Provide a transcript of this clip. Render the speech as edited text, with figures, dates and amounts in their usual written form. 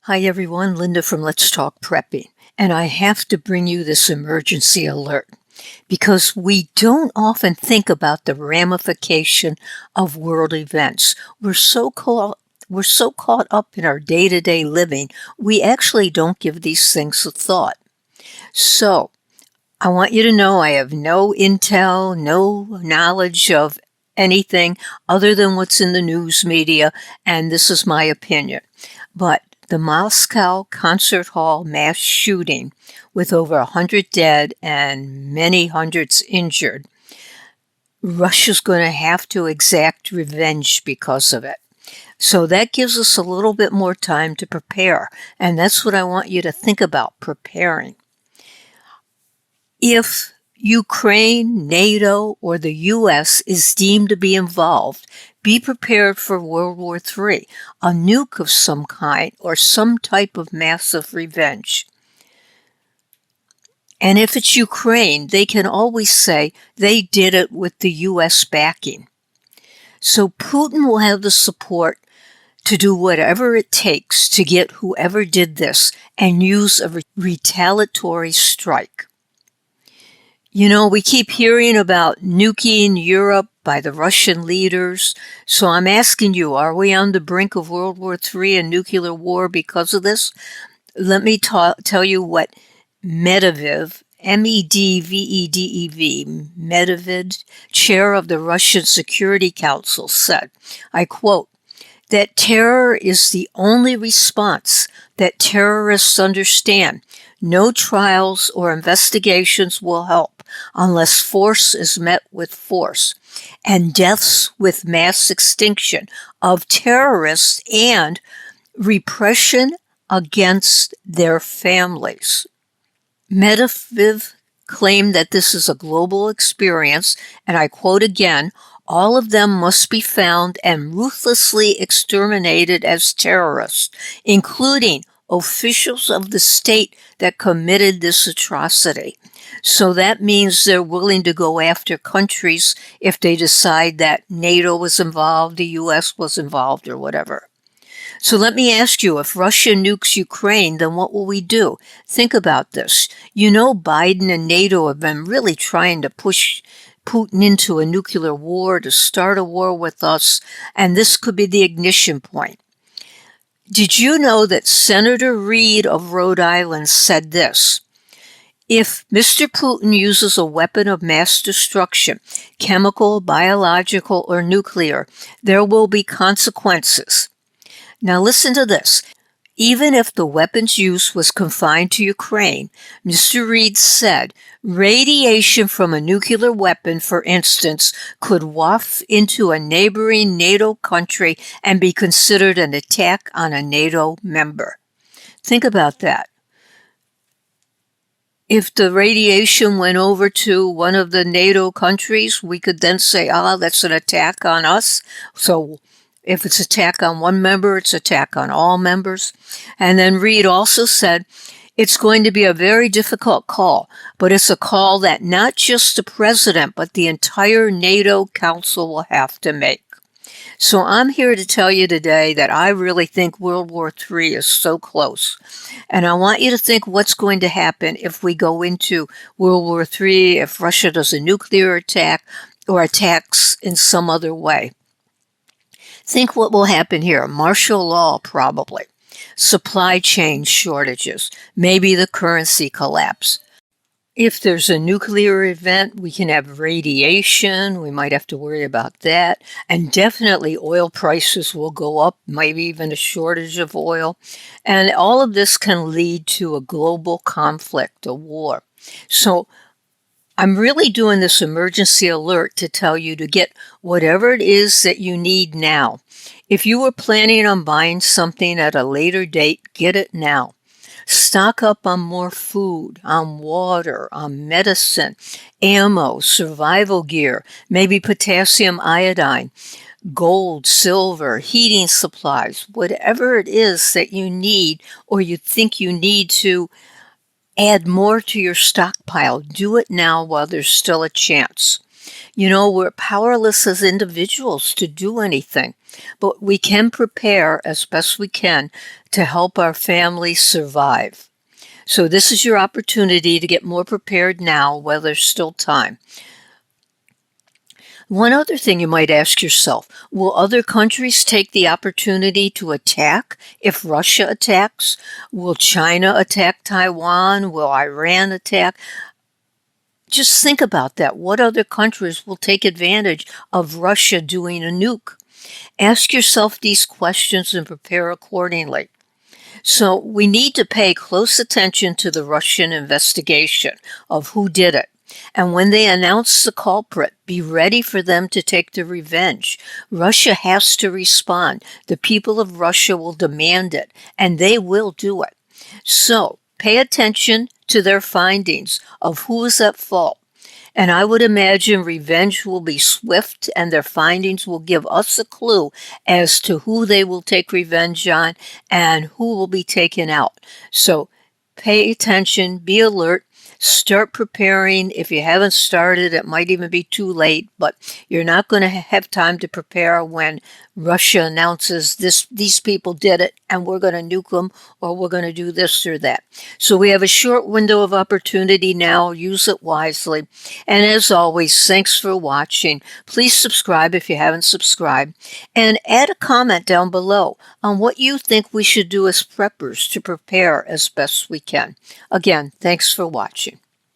Hi everyone, Linda from Let's Talk Prepping. And I have to bring you this emergency alert because we don't often think about the ramification of world events. We're so caught up in our day-to-day living, we actually don't give these things a thought. So, I want you to know I have no intel, no knowledge of anything other than what's in the news media, and this is my opinion. But the Moscow Concert Hall mass shooting with over 100 dead and many hundreds injured, Russia's going to have to exact revenge because of it. So that gives us a little bit more time to prepare, and that's what I want you to think about, preparing. If Ukraine, NATO, or the U.S. is deemed to be involved, be prepared for World War III, a nuke of some kind, or some type of massive revenge. And if it's Ukraine, they can always say they did it with the U.S. backing. So Putin will have the support to do whatever it takes to get whoever did this and use a retaliatory strike. You know, we keep hearing about nuking Europe by the Russian leaders. So I'm asking you, are we on the brink of World War III and nuclear war because of this? Let me tell you what Medvedev, Medvedev, Medvedev, chair of the Russian Security Council, said, I quote, that terror is the only response that terrorists understand. No trials or investigations will help unless force is met with force, and deaths with mass extinction of terrorists and repression against their families. Medvedev claimed that this is a global experience, and I quote again, all of them must be found and ruthlessly exterminated as terrorists, including officials of the state that committed this atrocity. So that means they're willing to go after countries if they decide that NATO was involved, the US was involved, or whatever. So let me ask you, if Russia nukes Ukraine, then what will we do? Think about this. You know, Biden and NATO have been really trying to push Putin into a nuclear war, to start a war with us, and this could be the ignition point. Did you know that Senator Reid of Rhode Island said this? If Mr. Putin uses a weapon of mass destruction, chemical, biological, or nuclear, there will be consequences. Now listen to this. Even if the weapon's use was confined to Ukraine, Mr. Reid said, radiation from a nuclear weapon, for instance, could waft into a neighboring NATO country and be considered an attack on a NATO member. Think about that. If the radiation went over to one of the NATO countries, we could then say, that's an attack on us. So if it's attack on one member, it's attack on all members. And then Reid also said, it's going to be a very difficult call, but it's a call that not just the president, but the entire NATO Council will have to make. So I'm here to tell you today that I really think World War III is so close. And I want you to think what's going to happen if we go into World War III, if Russia does a nuclear attack or attacks in some other way. Think what will happen here. Martial law, probably. Supply chain shortages. Maybe the currency collapse. If there's a nuclear event, we can have radiation. We might have to worry about that. And definitely oil prices will go up, maybe even a shortage of oil. And all of this can lead to a global conflict, a war. So I'm really doing this emergency alert to tell you to get whatever it is that you need now. If you were planning on buying something at a later date, get it now. Stock up on more food, on water, on medicine, ammo, survival gear, maybe potassium iodine, gold, silver, heating supplies, whatever it is that you need or you think you need to add more to your stockpile. Do it now while there's still a chance. You know, we're powerless as individuals to do anything, but we can prepare as best we can to help our families survive. So this is your opportunity to get more prepared now while there's still time. One other thing you might ask yourself, will other countries take the opportunity to attack if Russia attacks? Will China attack Taiwan? Will Iran attack? Just think about that. What other countries will take advantage of Russia doing a nuke? Ask yourself these questions and prepare accordingly. So we need to pay close attention to the Russian investigation of who did it. And when they announce the culprit, be ready for them to take their revenge. Russia has to respond. The people of Russia will demand it, and they will do it. So pay attention to their findings of who is at fault. And I would imagine revenge will be swift, and their findings will give us a clue as to who they will take revenge on and who will be taken out. So pay attention, be alert, start preparing. If you haven't started, it might even be too late, but you're not going to have time to prepare when Russia announces these people did it and we're going to nuke them, or we're going to do this or that. So we have a short window of opportunity now. Use it wisely. And as always, thanks for watching. Please subscribe if you haven't subscribed, and add a comment down below on what you think we should do as preppers to prepare as best we can. Again, thanks for watching.